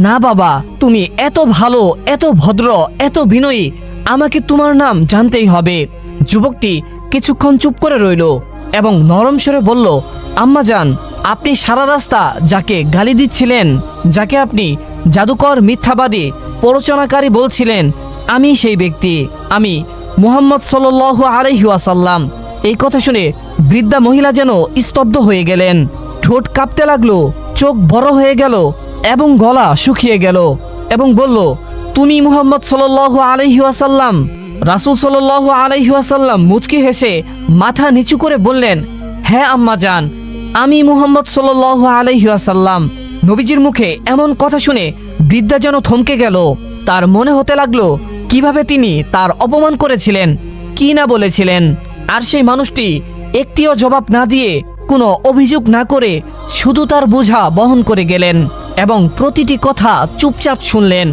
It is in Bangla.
না বাবা, তুমি এত ভালো, এত ভদ্র, এত বিনয়ী, আমাকে তোমার নাম জানতেই হবে। যুবকটি কিছুক্ষণ চুপ করে রইল এবং নরম স্বরে বলল, আম্মাজান, আপনি সারা রাস্তা যাকে গালি দিচ্ছিলেন, যাকে আপনি জাদুকর, মিথ্যাবাদী, প্ররোচনাকারী বলছিলেন, আমি সেই ব্যক্তি, আমি মুহাম্মদ সাল্লাল্লাহু আলাইহি ওয়াসাল্লাম। এই কথা শুনে বৃদ্ধা মহিলা যেন স্তব্ধ হয়ে গেলেন। ঠোঁট কাঁপতে লাগলো, চোখ বড় হয়ে গেল এবং গলা শুকিয়ে গেল এবং বলল, তুমি মুহাম্মদ সাল্লাল্লাহু আলাইহি ওয়াসাল্লাম? রাসূল সাল্লাল্লাহু আলাইহি ওয়াসাল্লাম মুচকি হেসে মাথা নিচু করে বললেন, হ্যাঁ আম্মাজান, আমি মুহাম্মদ সাল্লাল্লাহু আলাইহি ওয়াসাল্লাম। নবীজির মুখে এমন কথা শুনে বৃদ্ধা যেন থমকে গেল। তার মনে হতে লাগলো কিভাবে তিনি তার অপমান করেছিলেন, কি না বলেছিলেন। আর সেই মানুষটি একটিও জবাব না দিয়ে, কোনো অভিযোগ না করে শুধু তার বোঝা বহন করে গেলেন এবং প্রতিটি কথা চুপচাপ শুনলেন।